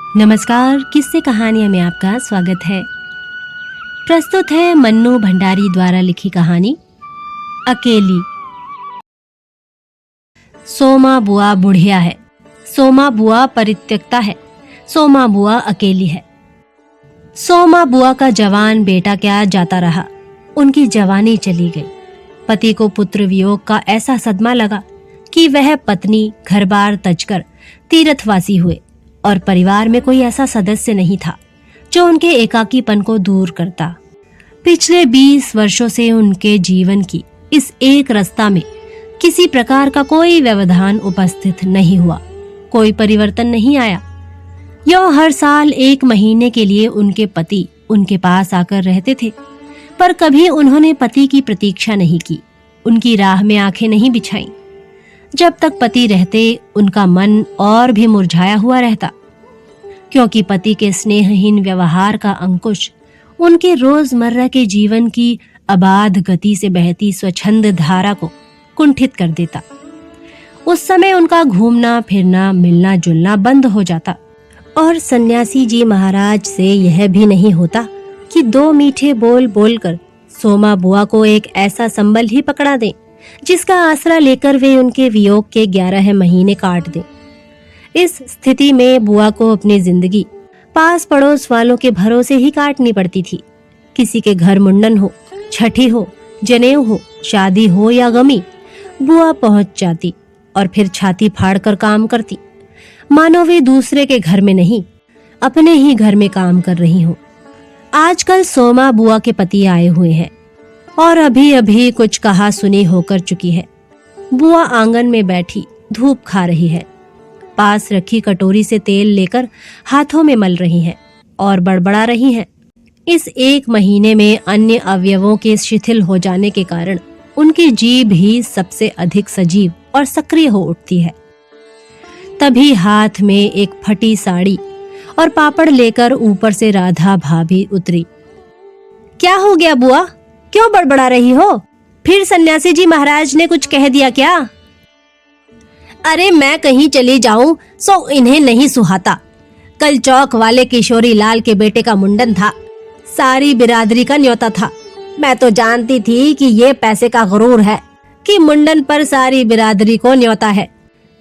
नमस्कार, किस्से कहानियां में आपका स्वागत है। प्रस्तुत है मन्नू भंडारी द्वारा लिखी कहानी अकेली। सोमा बुआ बुढ़िया है, सोमा बुआ परित्यक्ता है, सोमा बुआ अकेली है। सोमा बुआ का जवान बेटा क्या जाता रहा, उनकी जवानी चली गई। पति को पुत्र वियोग का ऐसा सदमा लगा कि वह पत्नी घर-बार तजकर तीर्थवासी हुए और परिवार में कोई ऐसा सदस्य नहीं था जो उनके एकाकीपन को दूर करता। पिछले 20 वर्षों से उनके जीवन की इस एक रास्ता में किसी प्रकार का कोई व्यवधान उपस्थित नहीं हुआ, कोई परिवर्तन नहीं आया। यो हर साल 1 महीने के लिए उनके पति उनके पास आकर रहते थे, पर कभी उन्होंने पति की प्रतीक्षा नहीं की, उनकी राह में आंखें नहीं बिछाईं। जब तक पति रहते उनका मन और भी मुरझाया हुआ रहता, क्योंकि पति के स्नेहहीन व्यवहार का अंकुश उनके रोजमर्रा के जीवन की अबाध गति से बहती स्वच्छंद धारा को कुंठित कर देता। उस समय उनका घूमना फिरना मिलना जुलना बंद हो जाता और सन्यासी जी महाराज से यह भी नहीं होता कि 2 मीठे बोल बोलकर सोमा बुआ को एक ऐसा संबल ही पकड़ा दें जिसका आसरा लेकर वे उनके वियोग के 11 महीने काट दें। इस स्थिति में बुआ को अपनी जिंदगी पास पड़ोस वालों के भरोसे ही काटनी पड़ती थी। किसी के घर मुंडन हो, छठी हो, जनेऊ हो, शादी हो या गमी, बुआ पहुंच जाती और फिर छाती फाड़कर काम करती, मानो वे दूसरे के घर में नहीं अपने ही घर में काम कर रही हो। आजकल सोमा बुआ के पति आए हुए हैं और अभी अभी कुछ कहा सुनी होकर चुकी है। बुआ आंगन में बैठी धूप खा रही है, पास रखी कटोरी से तेल लेकर हाथों में मल रही हैं और बड़बड़ा रही हैं। इस 1 महीने में अन्य अवयवों के शिथिल हो जाने के कारण उनकी जीभ ही सबसे अधिक सजीव और सक्रिय हो उठती है। तभी हाथ में एक फटी साड़ी और पापड़ लेकर ऊपर से राधा भाभी उतरी। क्या हो गया बुआ, क्यों बड़बड़ा रही हो? फिर सन्यासी जी महाराज ने कुछ कह दिया क्या? अरे मैं कहीं चली जाऊं सो इन्हें नहीं सुहाता। कल चौक वाले किशोरी लाल के बेटे का मुंडन था, सारी बिरादरी का न्योता था। मैं तो जानती थी कि ये पैसे का गुरूर है कि मुंडन पर सारी बिरादरी को न्योता है,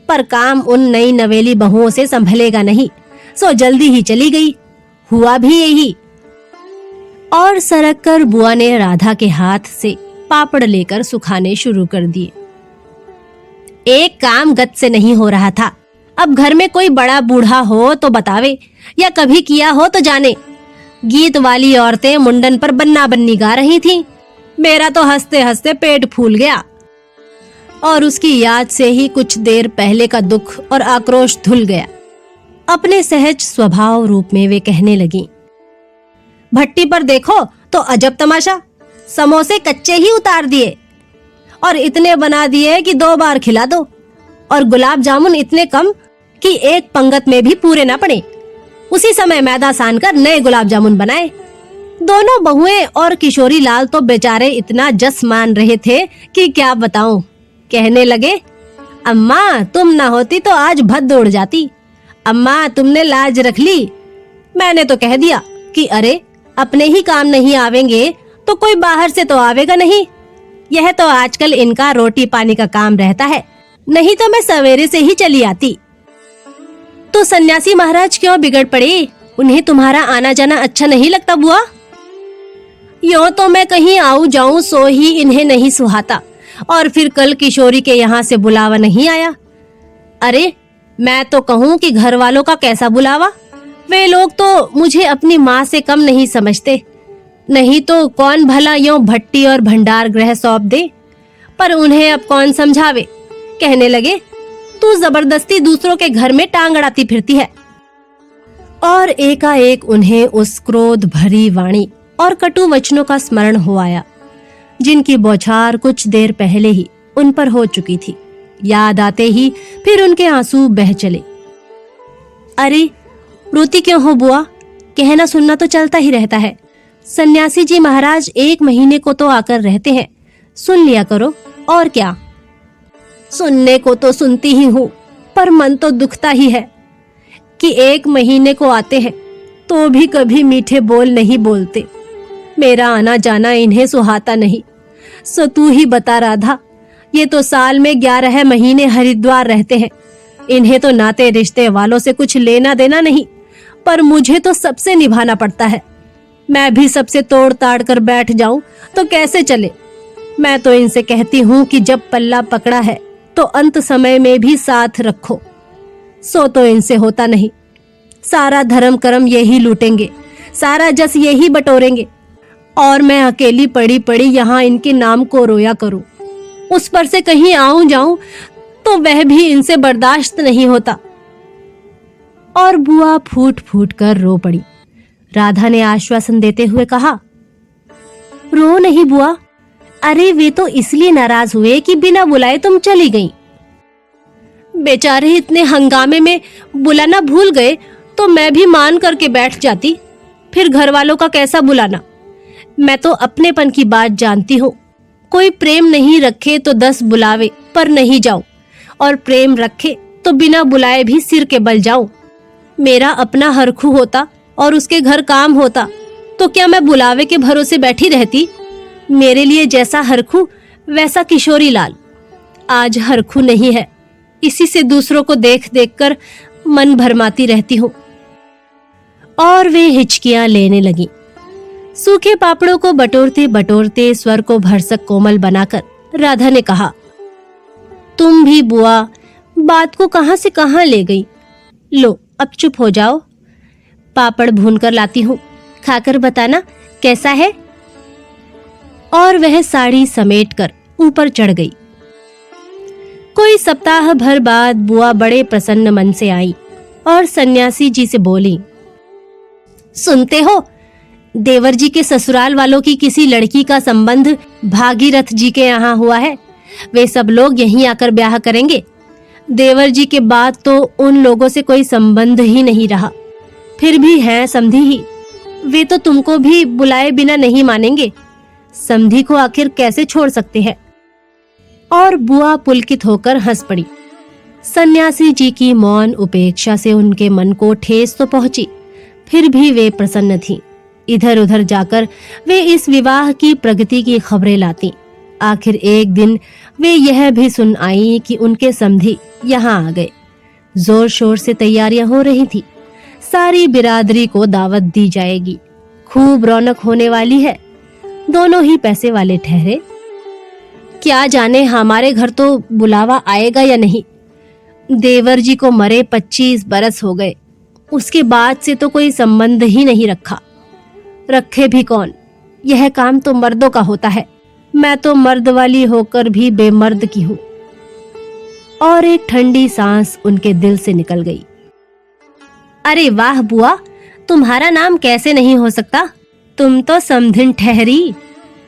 पर काम उन नई नवेली बहुओं से संभलेगा नहीं, सो जल्दी ही चली गई। हुआ भी यही। और सरक कर बुआ ने राधा के हाथ से पापड़ लेकर सुखाने शुरू कर दिए। एक काम गत से नहीं हो रहा था। अब घर में कोई बड़ा बूढ़ा हो तो बतावे, या कभी किया हो तो जाने। गीत वाली औरतें मुंडन पर बन्ना बन्नी गा रही थीं। मेरा तो हंसते हंसते पेट फूल गया और उसकी याद से ही कुछ देर पहले का दुख और आक्रोश धुल गया। अपने सहज स्वभाव रूप में वे कहने लगी, भट्टी पर देखो तो अजब तमाशा, समोसे कच्चे ही उतार दिए और इतने बना दिए कि 2 बार खिला दो, और गुलाब जामुन इतने कम कि एक पंगत में भी पूरे ना पड़े। उसी समय मैदा सानकर नए गुलाब जामुन बनाए। दोनों बहुएं और किशोरी लाल तो बेचारे इतना जस मान रहे थे कि क्या बताऊं। कहने लगे, अम्मा तुम ना होती तो आज भद्द उड़ जाती। अम्मा तुमने लाज रख ली। मैंने तो कह दिया कि अरे अपने ही काम नहीं आवेंगे तो कोई बाहर से तो आवेगा नहीं। यह तो आजकल इनका रोटी पानी का काम रहता है, नहीं तो मैं सवेरे से ही चली आती। तो सन्यासी महाराज क्यों बिगड़ पड़े? उन्हें तुम्हारा आना जाना अच्छा नहीं लगता बुआ? यूं तो मैं कहीं आऊं जाऊं सो ही इन्हें नहीं सुहाता, और फिर कल किशोरी के यहाँ से बुलावा नहीं आया। अरे मैं तो कहूँ कि घर वालों का कैसा बुलावा? वे लोग तो मुझे अपनी माँ से कम नहीं समझते, नहीं तो कौन भला यूं भट्टी और भंडार गृह सौंप दे। पर उन्हें अब कौन समझावे। कहने लगे, तू जबरदस्ती दूसरों के घर में टांग अड़ाती फिरती है। और एकाएक उन्हें उस क्रोध भरी वाणी और कटु वचनों का स्मरण हो आया जिनकी बौछार कुछ देर पहले ही उन पर हो चुकी थी। याद आते ही फिर उनके आंसू बह चले। अरे रोती क्यों हो बुआ? कहना सुनना तो चलता ही रहता है। सन्यासी जी महाराज 1 महीने को तो आकर रहते हैं, सुन लिया करो। और क्या? सुनने को तो सुनती ही हूँ, पर मन तो दुखता ही है। कि 1 महीने को आते हैं तो भी कभी मीठे बोल नहीं बोलते। मेरा आना जाना इन्हें सुहाता नहीं। सो तू ही बता राधा, ये तो साल में 11 महीने हरिद्वार रहते हैं। इन्हें तो नाते रिश्ते वालों से कुछ लेना देना नहीं, पर मुझे तो सबसे निभाना पड़ता है। मैं भी सबसे तोड़ ताड़ कर बैठ जाऊं तो कैसे चले। मैं तो इनसे कहती हूँ कि जब पल्ला पकड़ा है तो अंत समय में भी साथ रखो। सो तो इनसे होता नहीं। सारा धर्म कर्म यही लूटेंगे, सारा जस यही बटोरेंगे, और मैं अकेली पड़ी पड़ी यहाँ इनके नाम को रोया करूं। उस पर से कहीं आऊं जाऊं तो वह भी इनसे बर्दाश्त नहीं होता। और बुआ फूट फूट कर रो पड़ी। राधा ने आश्वासन देते हुए कहा, रो नहीं बुआ, अरे वे तो इसलिए नाराज हुए कि बिना बुलाए तुम चली गईं। बेचारे इतने हंगामे में बुलाना भूल गए तो मैं भी मान करके बैठ जाती। फिर घर वालों का कैसा बुलाना। मैं तो अपनेपन की बात जानती हूँ। कोई प्रेम नहीं रखे तो 10 बुलावे पर नहीं जाऊं, और प्रेम रखे तो बिना बुलाए भी सिर के बल जाऊं। मेरा अपना हरखू होता और उसके घर काम होता तो क्या मैं बुलावे के भरोसे बैठी रहती। मेरे लिए जैसा हरखू वैसा किशोरी लाल। आज हरखू नहीं है, इसी से दूसरों को देख देख कर मन भरमाती रहती हूँ। और वे हिचकियां लेने लगी। सूखे पापड़ों को बटोरते बटोरते स्वर को भरसक कोमल बनाकर राधा ने कहा, तुम भी बुआ बात को कहां से कहां ले गई। लो अब चुप हो जाओ। पापड़ भूनकर लाती हूँ, खाकर बताना कैसा है। और वह साड़ी समेटकर ऊपर चढ़ गई। कोई सप्ताह भर बाद बुआ बड़े प्रसन्न मन से आई और सन्यासी जी से बोली, सुनते हो, देवर जी के ससुराल वालों की किसी लड़की का संबंध भागीरथ जी के यहाँ हुआ है। वे सब लोग यहीं आकर ब्याह करेंगे। देवर जी के बाद तो उन लोगों से कोई संबंध ही नहीं रहा। फिर भी हैं समधी ही। वे तो तुमको भी बुलाए बिना नहीं मानेंगे। समधी को आखिर कैसे छोड़ सकते हैं। और बुआ पुलकित होकर हंस पड़ी। सन्यासी जी की मौन उपेक्षा से उनके मन को ठेस तो पहुंची, फिर भी वे प्रसन्न थीं। इधर उधर जाकर वे इस विवाह की प्रगति की खबरें लाती। आखिर एक दिन वे यह भी सुन आई कि उनके समधी यहाँ आ गए। जोर शोर से तैयारियां हो रही थी। सारी बिरादरी को दावत दी जाएगी। खूब रौनक होने वाली है। दोनों ही पैसे वाले ठहरे। क्या जाने हमारे घर तो बुलावा आएगा या नहीं। देवर जी को मरे 25 बरस हो गए। उसके बाद से तो कोई संबंध ही नहीं रखा। रखे भी कौन, यह काम तो मर्दों का होता है। मैं तो मर्द वाली होकर भी बेमर्द की हूँ। और एक ठंडी सांस उनके दिल से निकल गई। अरे वाह बुआ, तुम्हारा नाम कैसे नहीं हो सकता। तुम तो समधिन ठहरी।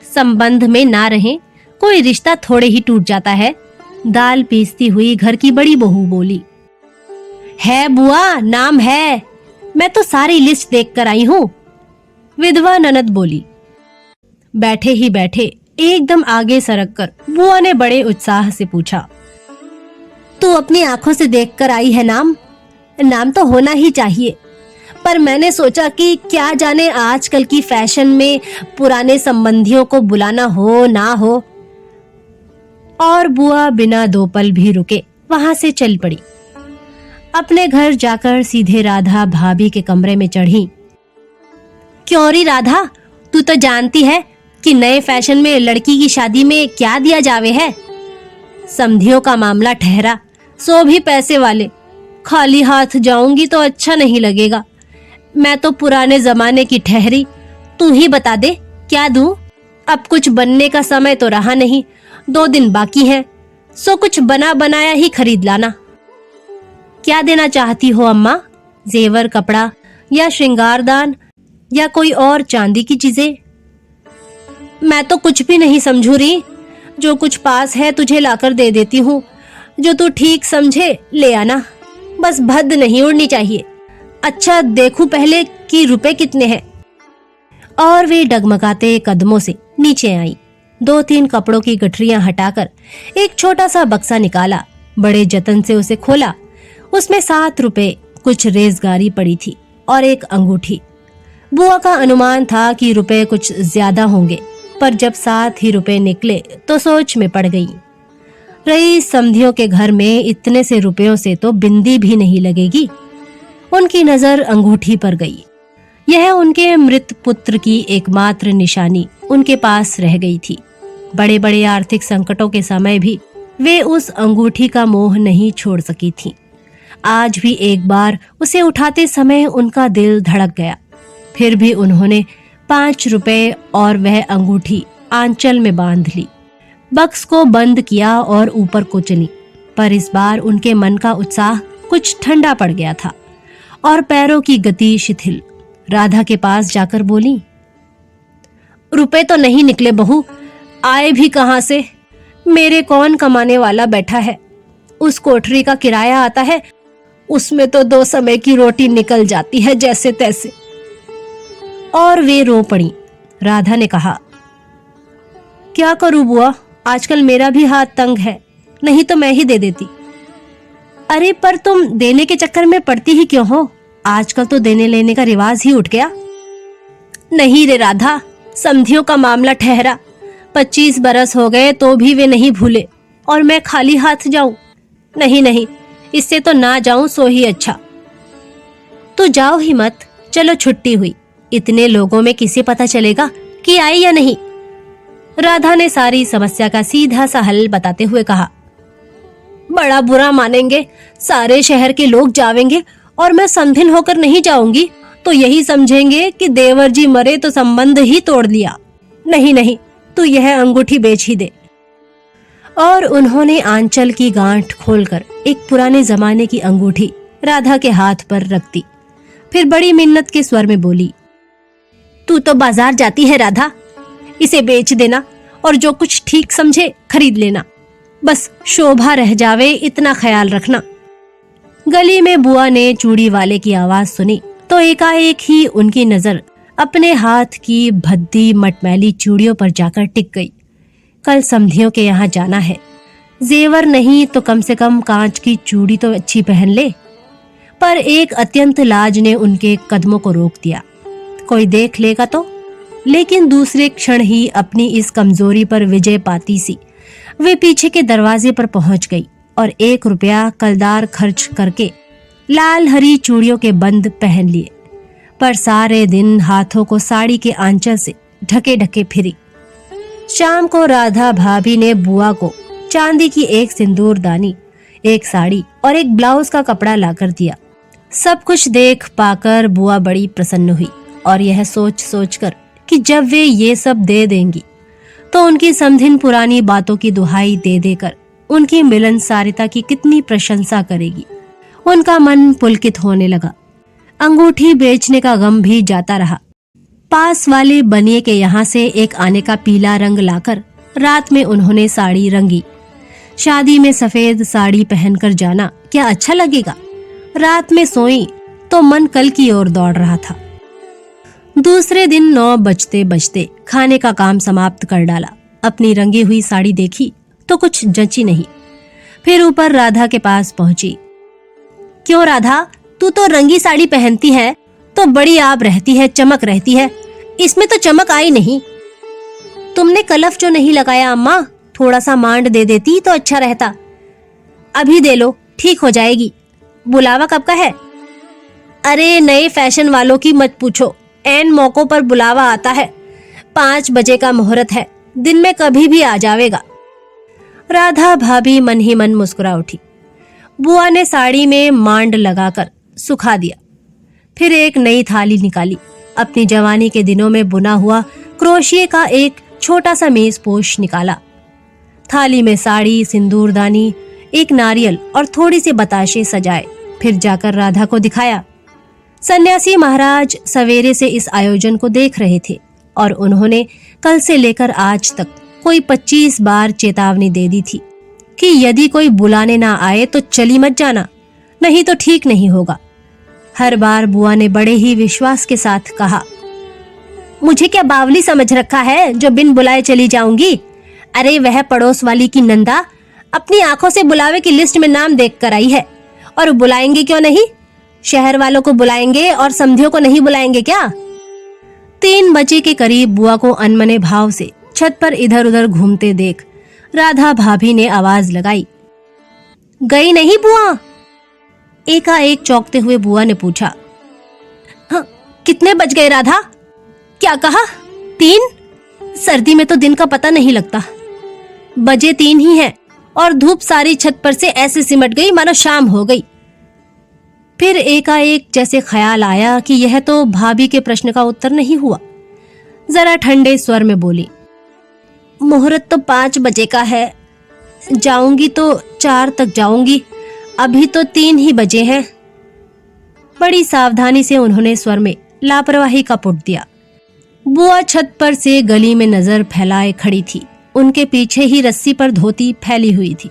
संबंध में ना रहे कोई रिश्ता थोड़े ही टूट जाता है। दाल पीसती हुई घर की बड़ी बहू बोली। है बुआ, नाम है। मैं तो सारी लिस्ट देख कर आई हूँ। विधवा ननद बोली। बैठे ही बैठे एकदम आगे सरक कर बुआ ने बड़े उत्साह से पूछा, तू अपनी आंखों से देख कर आई है नाम? नाम तो होना ही चाहिए, पर मैंने सोचा कि क्या जाने आजकल की फैशन में पुराने संबंधियों को बुलाना हो ना हो। और बुआ बिना 2 पल भी रुके वहां से चल पड़ी। अपने घर जाकर सीधे राधा भाभी के कमरे में चढ़ी। क्यों री राधा, तू तो जानती है कि नए फैशन में लड़की की शादी में क्या दिया जावे है। समधियों का मामला ठहरा, सो भी पैसे वाले। खाली हाथ जाऊंगी तो अच्छा नहीं लगेगा। मैं तो पुराने जमाने की ठहरी। तू ही बता दे क्या दूं। अब कुछ बनने का समय तो रहा नहीं, 2 दिन बाकी हैं, सो कुछ बना बनाया ही खरीद लाना। क्या देना चाहती हो अम्मा? जेवर, कपड़ा या श्रृंगारदान या कोई और चांदी की चीजें? मैं तो कुछ भी नहीं समझू रही। जो कुछ पास है तुझे लाकर दे देती हूँ। जो तू ठीक समझे ले आना। बस भद्द नहीं उड़नी चाहिए। अच्छा देखूं पहले कि रुपए कितने हैं। और वे डगमगाते कदमों से नीचे आई। 2-3 कपड़ों की गठरियां हटाकर एक छोटा सा बक्सा निकाला। बड़े जतन से उसे खोला। उसमें 7 रुपए कुछ रेजगारी पड़ी थी और एक अंगूठी। बुआ का अनुमान था कि रुपए कुछ ज्यादा होंगे, पर जब 7 ही रुपए निकले तो सोच में पड़ गई। रही समधियों के घर में इतने से रुपयों से तो बिंदी भी नहीं लगेगी। उनकी नजर अंगूठी पर गई। यह उनके मृत पुत्र की एकमात्र निशानी उनके पास रह गई थी। बड़े बड़े आर्थिक संकटों के समय भी वे उस अंगूठी का मोह नहीं छोड़ सकी थीं। आज भी एक बार उसे उठाते समय उनका दिल धड़क गया। फिर भी उन्होंने 5 रुपए और वह अंगूठी आंचल में बांध ली। बक्स को बंद किया और ऊपर को चली, पर इस बार उनके मन का उत्साह कुछ ठंडा पड़ गया था और पैरों की गति शिथिल। राधा के पास जाकर बोली, रुपए तो नहीं निकले बहू, आए भी कहां से? मेरे कौन कमाने वाला बैठा है? उस कोठरी का किराया आता है, उसमें तो 2 समय की रोटी निकल जाती है जैसे तैसे। और वे रो पड़ी। राधा ने कहा, क्या करूं बुआ, आजकल मेरा भी हाथ तंग है, नहीं तो मैं ही दे देती। अरे पर तुम देने के चक्कर में पड़ती ही क्यों हो? आजकल तो देने लेने का रिवाज ही उठ गया। नहीं रे राधा, समधियों का मामला ठहरा। 25 बरस हो गए तो भी वे नहीं भूले, और मैं खाली हाथ जाऊं? नहीं नहीं, इससे तो ना जाऊं सो ही अच्छा। तो जाओ ही मत, चलो छुट्टी हुई। इतने लोगों में किसे पता चलेगा कि आई या नहीं? राधा ने सारी समस्या का सीधा सा हल बताते हुए कहा, बड़ा बुरा मानेंगे, सारे शहर के लोग जावेंगे और मैं समधिन होकर नहीं जाऊंगी तो यही समझेंगे कि देवर जी मरे तो संबंध ही तोड़ लिया। नहीं नहीं, तू यह अंगूठी बेच ही दे। और उन्होंने आंचल की गांठ खोलकर एक पुराने जमाने की अंगूठी राधा के हाथ पर रख दी। फिर बड़ी मिन्नत के स्वर में बोली, तू तो बाजार जाती है राधा, इसे बेच देना और जो कुछ ठीक समझे खरीद लेना। बस शोभा रह जावे इतना ख्याल रखना। गली में बुआ ने चूड़ी वाले की आवाज सुनी तो एकाएक ही उनकी नजर अपने हाथ की भद्दी मटमैली चूड़ियों पर जाकर टिक गई। कल समधियों के यहाँ जाना है, जेवर नहीं तो कम से कम कांच की चूड़ी तो अच्छी पहन ले। पर एक अत्यंत लाज ने उनके कदमों को रोक दिया। कोई देख लेगा तो? लेकिन दूसरे क्षण ही अपनी इस कमजोरी पर विजय पाती सी वे पीछे के दरवाजे पर पहुंच गई और 1 रुपया कलदार खर्च करके लाल हरी चूड़ियों के बंद पहन लिए। पर सारे दिन हाथों को साड़ी के आंचल से ढके ढके फिरी। शाम को राधा भाभी ने बुआ को चांदी की एक सिंदूरदानी, एक साड़ी और एक ब्लाउज का कपड़ा लाकर दिया। सब कुछ देख पाकर बुआ बड़ी प्रसन्न हुई और यह सोच सोचकर कि जब वे ये सब दे देंगी तो उनकी समधिन पुरानी बातों की दुहाई दे देकर उनकी मिलनसारिता की कितनी प्रशंसा करेगी, उनका मन पुलकित होने लगा। अंगूठी बेचने का गम भी जाता रहा। पास वाले बनिए के यहाँ से एक आने का पीला रंग लाकर रात में उन्होंने साड़ी रंगी। शादी में सफेद साड़ी पहनकर जाना क्या अच्छा लगेगा? रात में सोई तो मन कल की ओर दौड़ रहा था। दूसरे दिन 9 बजते बजते खाने का काम समाप्त कर डाला। अपनी रंगी हुई साड़ी देखी तो कुछ जची नहीं। फिर ऊपर राधा के पास पहुंची। क्यों राधा, तू तो रंगी साड़ी पहनती है तो बड़ी आब रहती है, चमक रहती है, इसमें तो चमक आई नहीं। तुमने कलफ जो नहीं लगाया अम्मा, थोड़ा सा मांड दे देती तो अच्छा रहता। अभी दे लो, ठीक हो जाएगी। बुलावा कब का है? अरे नए फैशन वालों की मत पूछो, ऐन मौकों पर बुलावा आता है। 5 बजे का मुहूर्त है, दिन में कभी भी आ जावेगा। राधा भाभी मन ही मन मुस्कुरा उठी। बुआ ने साड़ी में मांड लगाकर सुखा दिया। फिर एक नई थाली निकाली। अपनी जवानी के दिनों में बुना हुआ क्रोशिये का एक छोटा सा मेज पोश निकाला। थाली में साड़ी, सिंदूरदानी, एक नारियल और थोड़ी सी बताशे सजाए। फिर जाकर राधा को दिखाया। सन्यासी महाराज सवेरे से इस आयोजन को देख रहे थे और उन्होंने कल से लेकर आज तक कोई 25 बार चेतावनी दे दी थी कि यदि कोई बुलाने ना आए तो चली मत जाना, नहीं तो ठीक नहीं होगा। हर बार बुआ ने बड़े ही विश्वास के साथ कहा, मुझे क्या बावली समझ रखा है जो बिन बुलाए चली जाऊंगी? अरे वह पड़ोस वाली की नंदा अपनी आंखों से बुलावे की लिस्ट में नाम देख कर आई है और बुलाएंगे क्यों नहीं? शहर वालों को बुलाएंगे और समधियों को नहीं बुलाएंगे क्या? 3 बजे के करीब बुआ को अनमने भाव से छत पर इधर उधर घूमते देख राधा भाभी ने आवाज लगाई, गई नहीं बुआ? एकाएक चौंकते हुए बुआ ने पूछा। हाँ, कितने बज गए राधा? क्या कहा? 3? सर्दी में तो दिन का पता नहीं लगता। बजे 3 ही है और धूप सारी छत पर से ऐसे सिमट गई मानो शाम हो गई। फिर एकाएक जैसे ख्याल आया कि यह तो भाभी के प्रश्न का उत्तर नहीं हुआ। जरा ठंडे स्वर में बोली, मुहूर्त तो 5 बजे का है, जाऊंगी तो 4 तक जाऊंगी, अभी तो 3 ही बजे हैं। बड़ी सावधानी से उन्होंने स्वर में लापरवाही का पुट दिया। बुआ छत पर से गली में नजर फैलाए खड़ी थी। उनके पीछे ही रस्सी पर धोती फैली हुई थी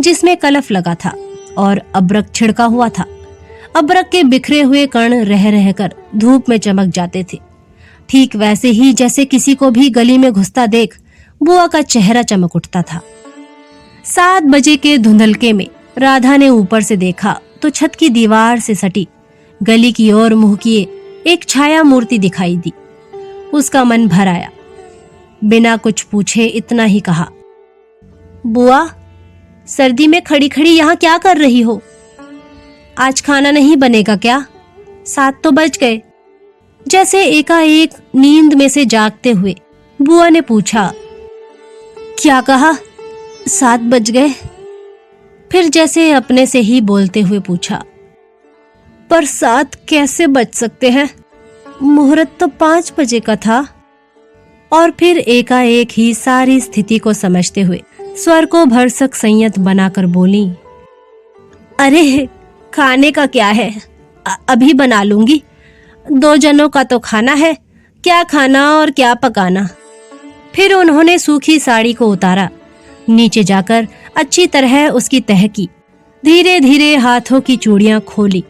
जिसमें कलफ लगा था और अबरक छिड़का हुआ था। अबरक के बिखरे हुए कण रह रहकर धूप में चमक जाते थे। ठीक वैसे ही जैसे किसी को भी गली में घुसता देख बुआ का चेहरा चमक उठता था। 7 बजे के धुंधलके में राधा ने ऊपर से देखा तो छत की दीवार से सटी गली की ओर मुंह किए एक छाया मूर्ति दिखाई दी। उसका मन भर आया। बिना कुछ पूछे इतना ही कहा, बुआ, सर्दी में खड़ी खड़ी यहाँ क्या कर रही हो? आज खाना नहीं बनेगा क्या? 7 तो बज गए। जैसे एकाएक नींद में से जागते हुए बुआ ने पूछा, क्या कहा? 7 बज गए? फिर जैसे अपने से ही बोलते हुए पूछा, पर 7 कैसे बज सकते हैं? मुहूर्त तो 5 बजे का था। और फिर एकाएक ही सारी स्थिति को समझते हुए स्वर को भरसक संयत बनाकर बोली, अरे खाने का क्या है, अभी बना लूंगी। 2 जनों का तो खाना है, क्या खाना और क्या पकाना। फिर उन्होंने सूखी साड़ी को उतारा, नीचे जाकर अच्छी तरह उसकी तह की, धीरे धीरे हाथों की चूड़ियां खोली,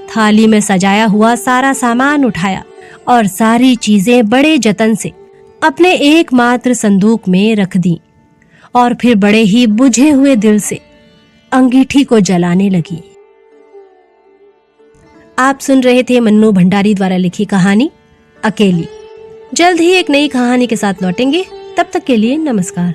थाली में सजाया हुआ सारा सामान उठाया और सारी चीजें बड़े जतन से अपने एकमात्र संदूक में रख दी और फिर बड़े ही बुझे हुए दिल से अंगीठी को जलाने लगी। आप सुन रहे थे मन्नू भंडारी द्वारा लिखी कहानी अकेली। जल्द ही एक नई कहानी के साथ लौटेंगे। तब तक के लिए नमस्कार।